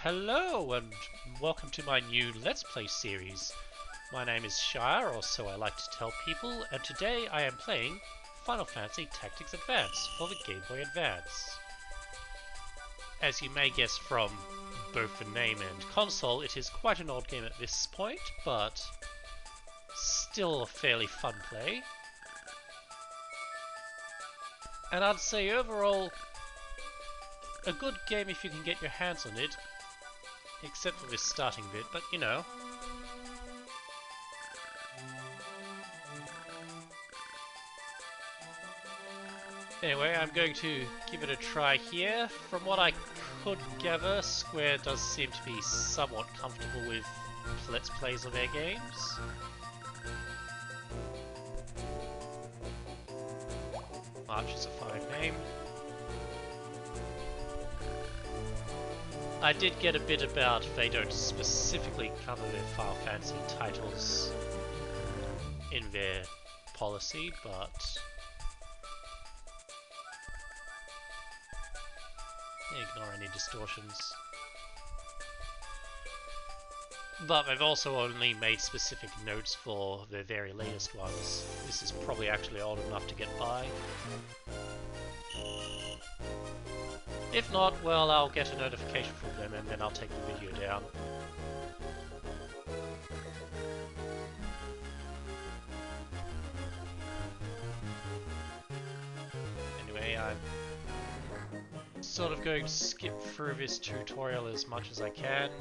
Hello and welcome to my new Let's Play series. My name is Shire, or so I like to tell people, and today I am playing Final Fantasy Tactics Advance for the Game Boy Advance. As you may guess from both the name and console, it is quite an old game at this point, but still a fairly fun play. And I'd say overall, a good game if you can get your hands on it. Except for this starting bit, but you know. Anyway, I'm going to give it a try here. From what I could gather, Square does seem to be somewhat comfortable with Let's Plays of their games. March is a fine name. I did get a bit about they don't specifically cover their Final Fantasy titles in their policy, but ignore any distortions. But they've also only made specific notes for their very latest ones. This is probably actually old enough to get by. If not, well, I'll get a notification from them and then I'll take the video down. Anyway, I'm sort of going to skip through this tutorial as much as I can.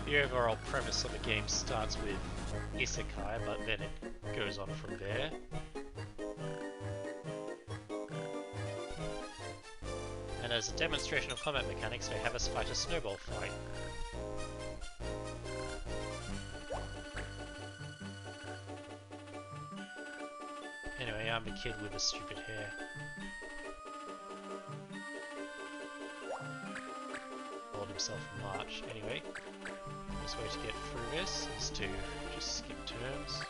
The overall premise of the game starts with Isekai, but then it goes on from there. And as a demonstration of combat mechanics, they have us fight a snowball fight. Anyway, I'm the kid with the stupid hair. Called himself March. Anyway, the best way to get through this is to just skip turns.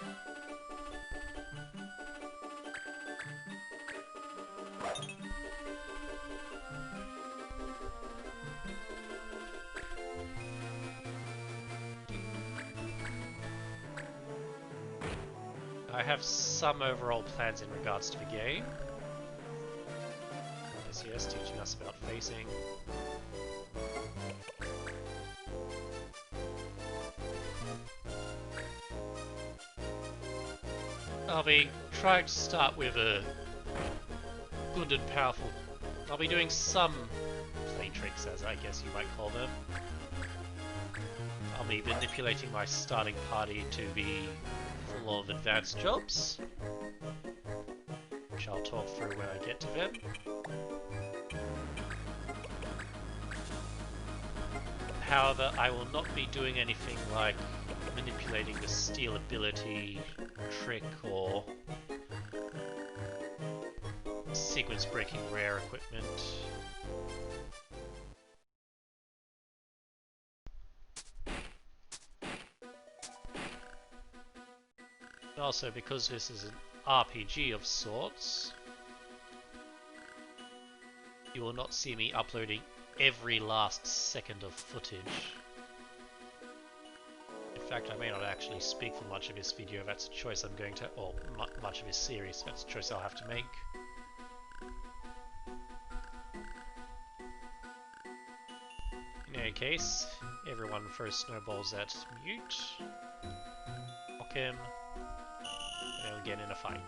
I have some overall plans in regards to the game. Yes, teaching us about facing. I'll be trying to start with a good and powerful. I'll be doing some play tricks, as I guess you might call them. I'll be manipulating my starting party to be full of advanced jobs, which I'll talk through when I get to them. However, I will not be doing anything like manipulating the steel ability trick or sequence breaking rare equipment. Also, because this is an RPG of sorts, you will not see me uploading every last second of footage. In fact, I may not actually speak for much of this video. That's a choice I'm going to, or much of this series. That's a choice I'll have to make. In any case, everyone throws snowballs at Mute. Knock him. And we'll get in a fight.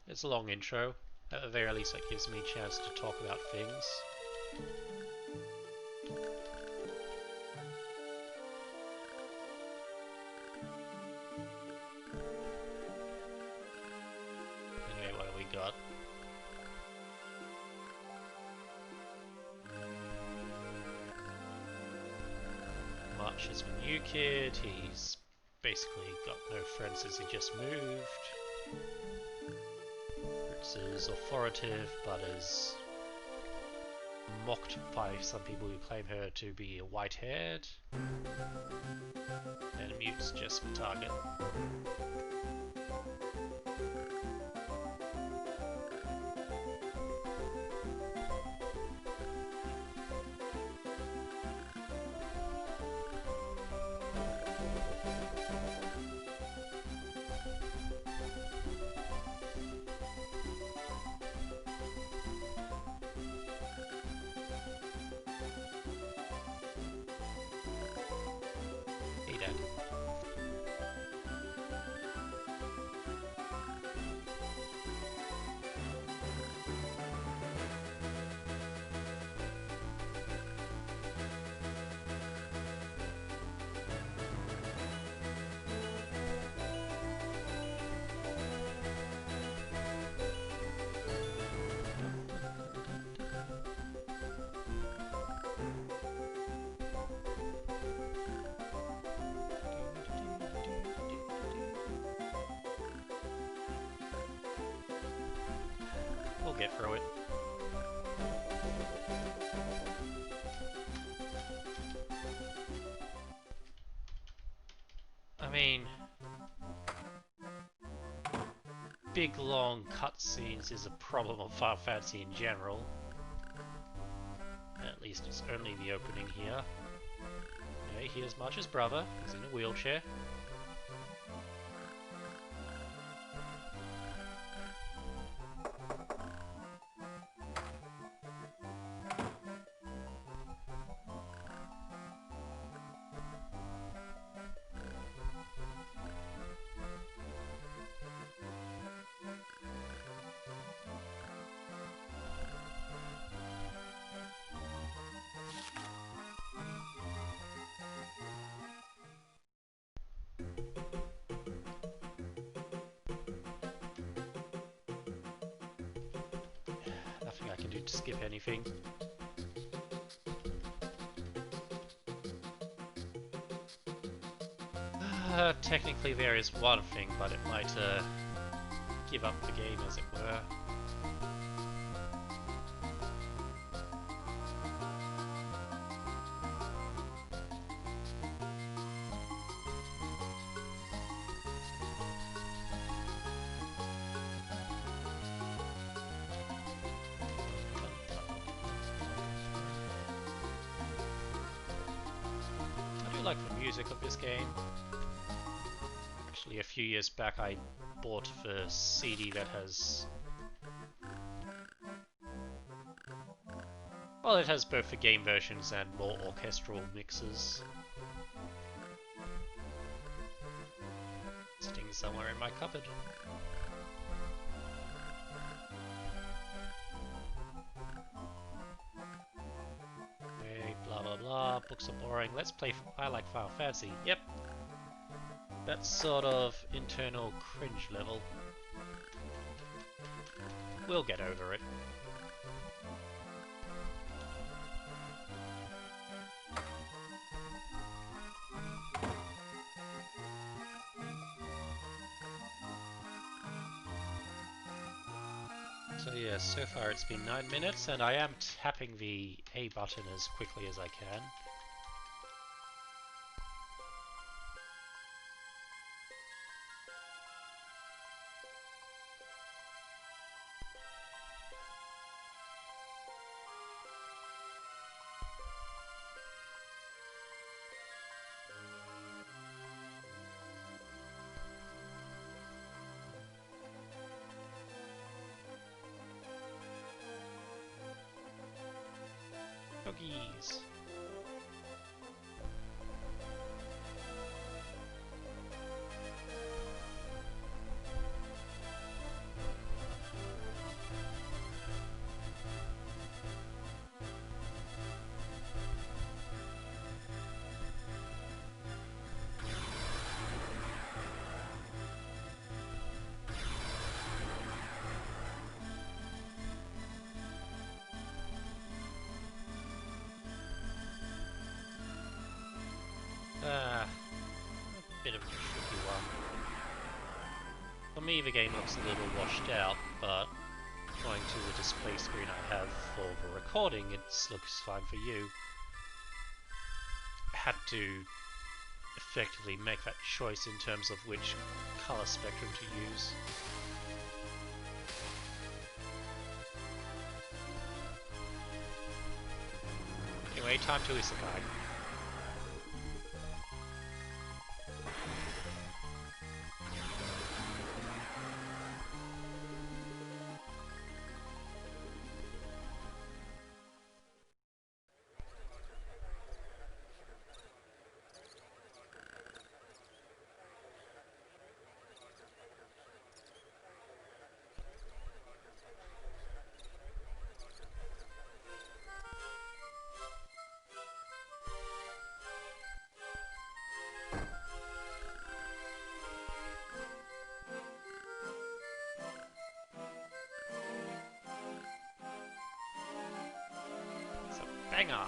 It's a long intro. At the very least, that gives me a chance to talk about things. Anyway, what have we got? March is the new kid. He's basically got no friends as he just moved. Is authoritative, but is mocked by some people who claim her to be white-haired. And mutes just for target. Hey, Dad. We'll get through it. I mean, big long cutscenes is a problem of Final Fantasy in general. At least it's only the opening here. Okay, here's March's brother. He's in a wheelchair. Nothing I can do to skip anything. Technically there is one thing, but it might give up the game, as it were. I do like the music of this game. Actually, a few years back I bought the CD that has... well, it has both the game versions and more orchestral mixes. Sitting somewhere in my cupboard. Okay, blah blah blah, books are boring, let's play... I like Final Fantasy, yep. That sort of internal cringe level. We'll get over it. So yeah, so far it's been 9 minutes and I am tapping the A button as quickly as I can. Doggies. A bit of a tricky one. For me, the game looks a little washed out, but going to the display screen I have for the recording, it looks fine for you. I had to effectively make that choice in terms of which color spectrum to use. Anyway, time to isekai. Banger!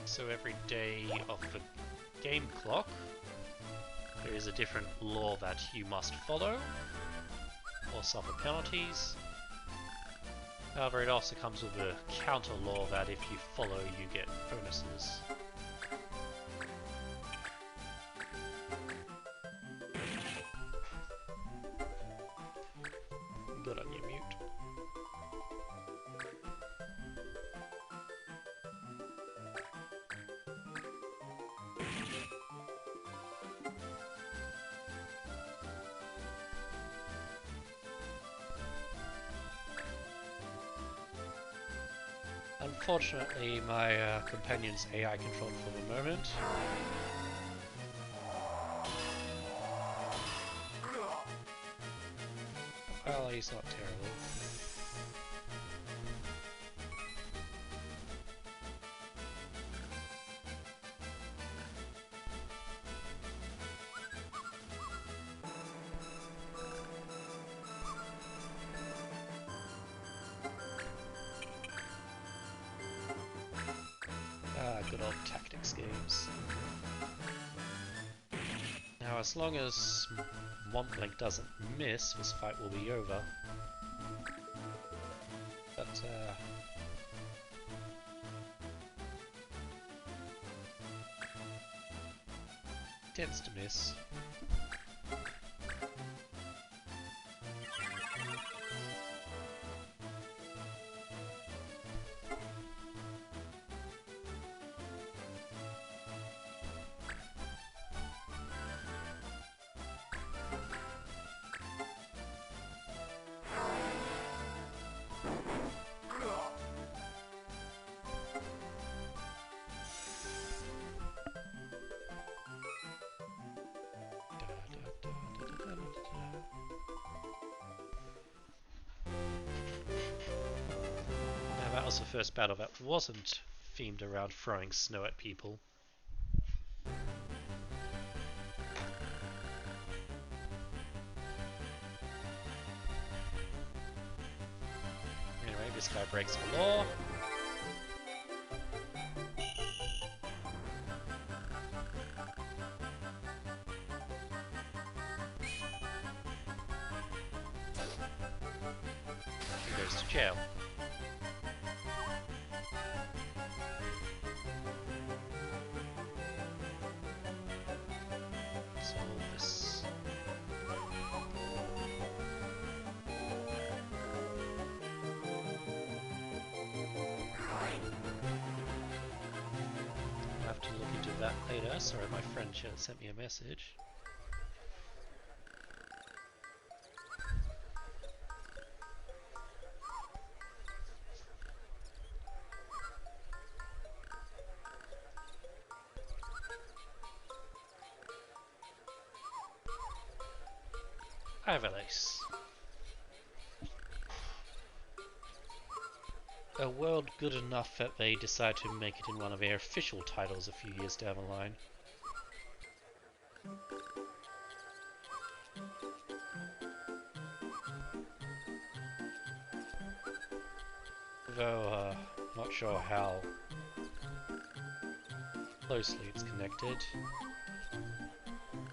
So every day of the game clock, there is a different law that you must follow or suffer penalties. However, it also comes with a counter law that if you follow, you get bonuses. Good on you, mute. Unfortunately, my companion's AI controlled for the moment. Well, he's not terrible. Good old tactics games. Now, as long as Womplink doesn't miss, this fight will be over. But, tends to miss. That was the first battle that wasn't themed around throwing snow at people. Anyway, this guy breaks the law. He goes to jail. that later. Sorry, my friend just sent me a message. I have a lace. A world good enough that they decide to make it in one of their official titles a few years down the line. Though, not sure how closely it's connected.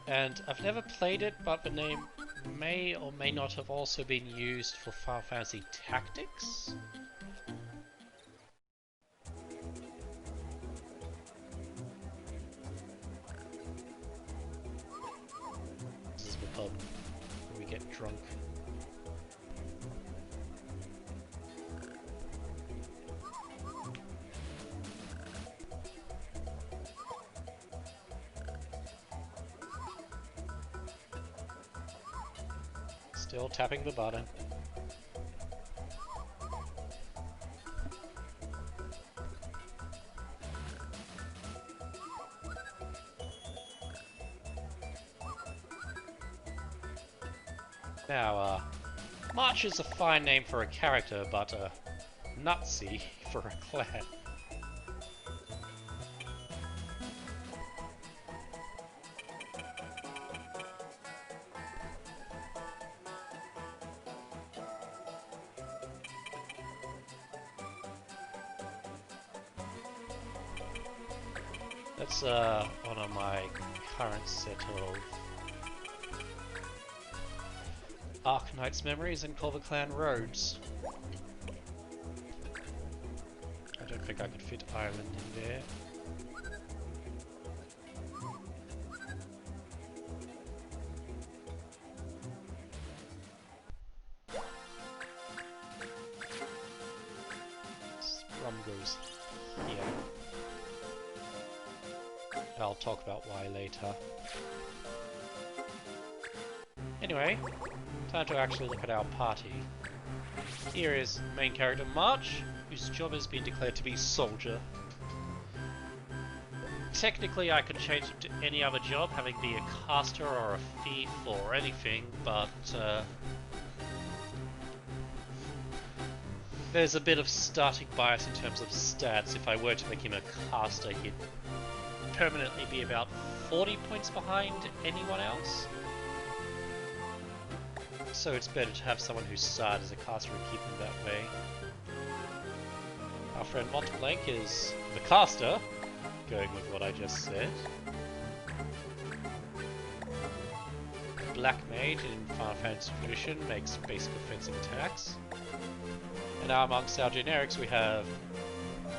And I've never played it, but the name may or may not have also been used for Final Fantasy Tactics. This is the pub where we get drunk. Still tapping the button. Now, March is a fine name for a character, but Nutsy for a clan. That's one of my current set of Arknight's memories and Culver Clan roads. I don't think I could fit Ireland in there. Rum goes here. I'll talk about why later. Anyway, time to actually look at our party. Here is main character March, whose job has been declared to be soldier. Technically I could change him to any other job, having be a caster or a thief or anything, but there's a bit of starting bias in terms of stats. If I were to make him a caster, he'd permanently be about 40 points behind anyone else. So it's better to have someone who started as a caster and keep them that way. Our friend Montblanc is the caster, going with what I just said. Black Mage in Final Fantasy tradition makes basic offensive attacks. And now amongst our generics we have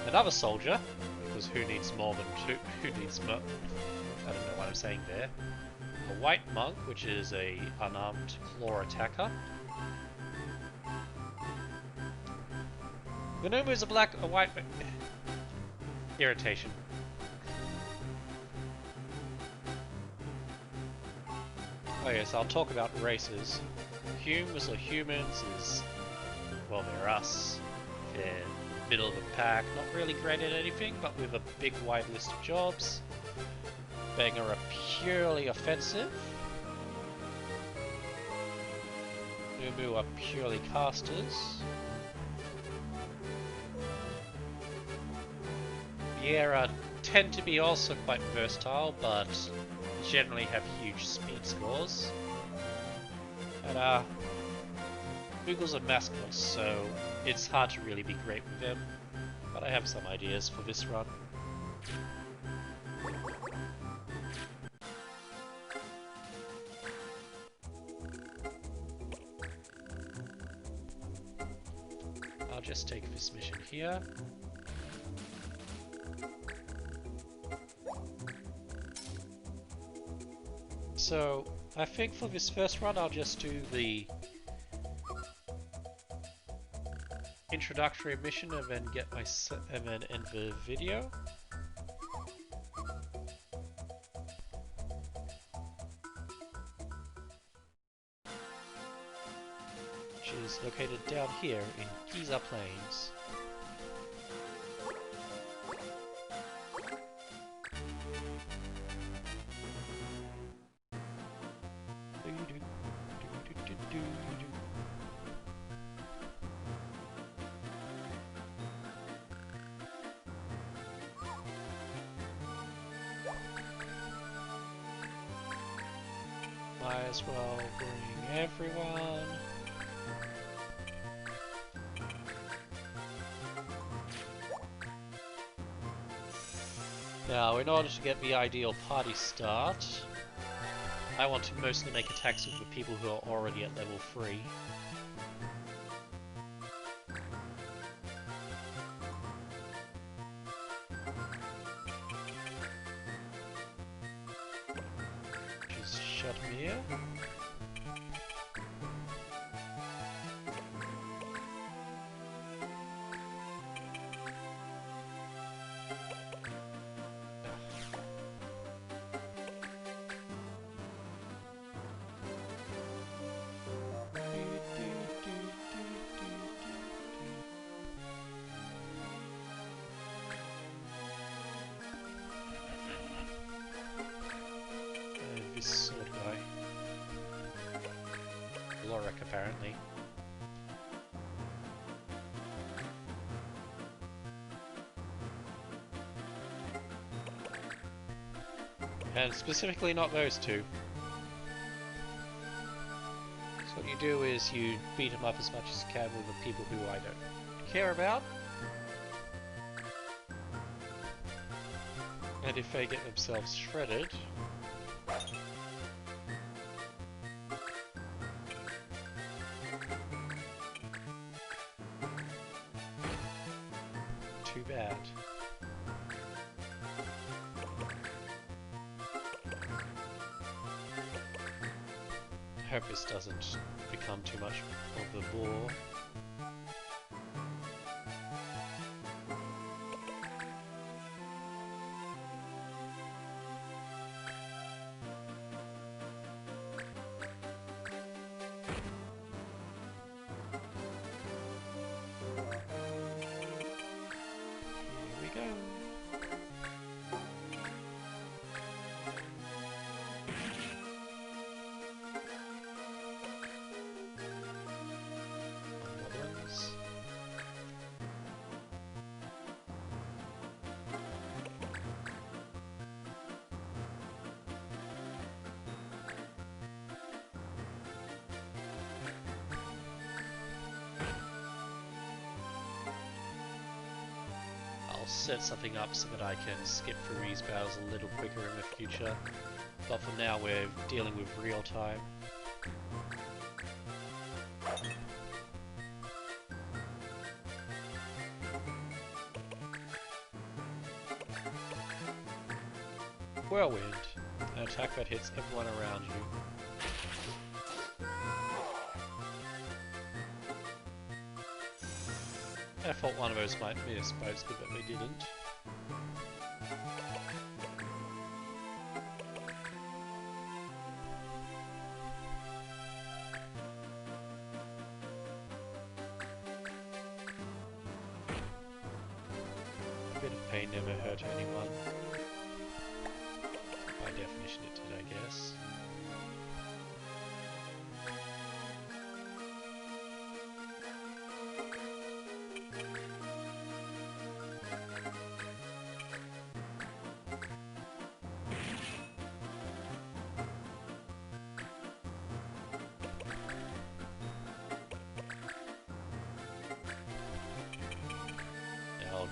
another soldier, because who needs more than two? Who needs more? I don't know what I'm saying there. A white monk, which is a unarmed claw attacker. Gnomu is a white irritation. Oh yes, I'll talk about races. Humans or humans is, well, they're us. They're middle of the pack, not really great at anything, but with a big wide list of jobs. Banger are purely offensive. Numu are purely casters. Viera tend to be also quite versatile, but generally have huge speed scores. And Boogles are mascots, so it's hard to really be great with them. But I have some ideas for this run. I'll just take this mission here. So I think for this first run I'll just do the introductory mission and then get my and then end the video. located down here in Giza Plains. Might as well bring everyone. Now, in order to get the ideal party start, I want to mostly make attacks with the people who are already at level 3. Which is Shadmir. This sword guy. Lorik, apparently. And specifically not those two. So what you do is you beat them up as much as you can with the people who I don't care about. And if they get themselves shredded, too bad. I hope this doesn't become too much of a bore. I'll set something up so that I can skip through these battles a little quicker in the future, but for now we're dealing with real time. Whirlwind, an attack that hits everyone around you. I thought one of those might miss, but it's good that they didn't. A bit of pain never hurt anyone. By definition it did, I guess.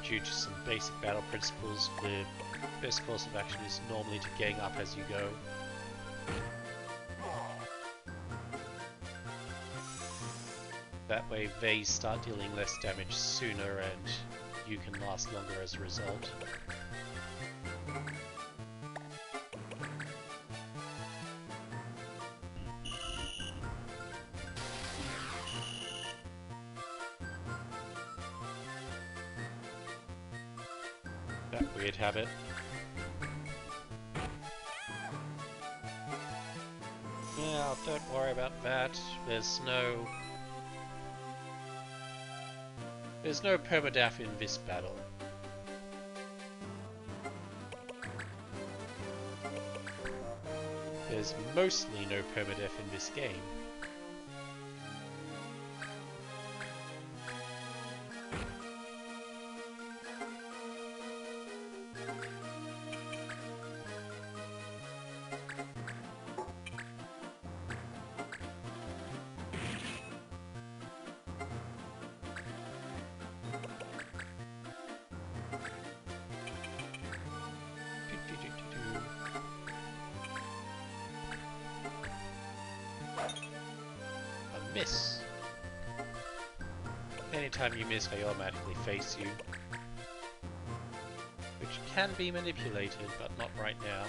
Due to some basic battle principles, the best course of action is normally to gang up as you go. That way they start dealing less damage sooner and you can last longer as a result. That weird habit. Yeah, don't worry about that. There's no There's no permadeath in this battle. There's mostly no permadeath in this game. Miss. Anytime you miss, they automatically face you. Which can be manipulated, but not right now.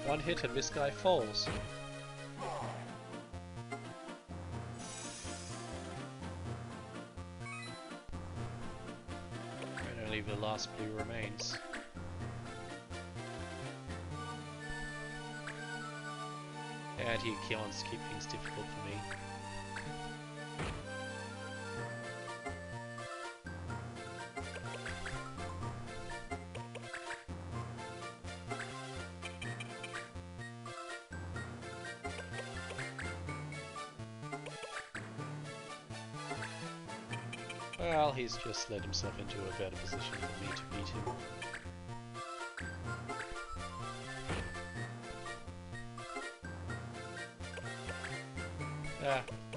One hit and this guy falls. And only the last blue remains. And he wants to keep things difficult for me. Well, he's just led himself into a better position for me to beat him.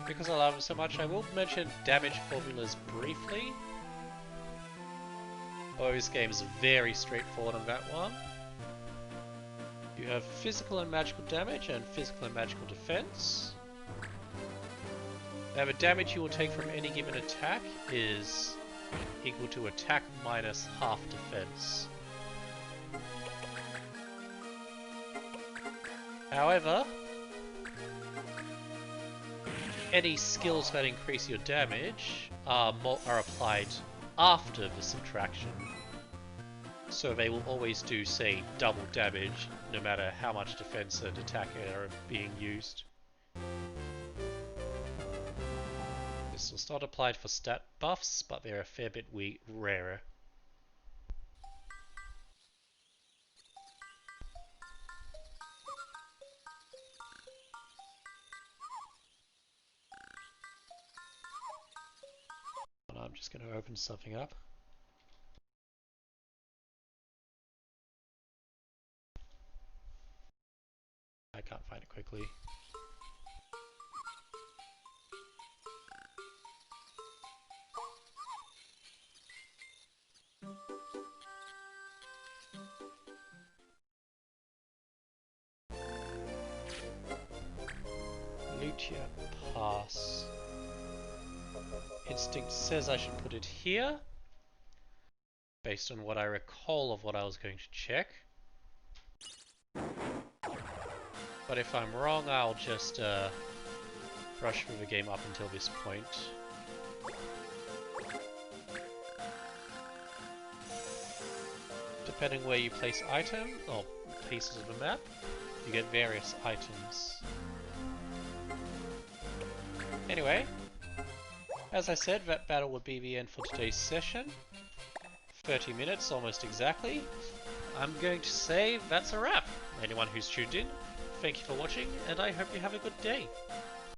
Because I love him so much, I will mention damage formulas briefly. Oh, this game is very straightforward on that one. You have physical and magical damage and physical and magical defense. Now the damage you will take from any given attack is equal to attack minus half defense. However, any skills that increase your damage are applied after the subtraction. So they will always do, say, double damage no matter how much defense and attack are being used. This was not applied for stat buffs, but they're a fair bit rarer. And I'm just going to open something up. I can't find it quickly. Lucia Pass. Instinct says I should put it here, based on what I recall of what I was going to check. But if I'm wrong, I'll just rush through the game up until this point. Depending where you place items, or pieces of the map, you get various items. Anyway, as I said, that battle would be the end for today's session. 30 minutes, almost exactly. I'm going to say that's a wrap. Anyone who's tuned in, thank you for watching, and I hope you have a good day.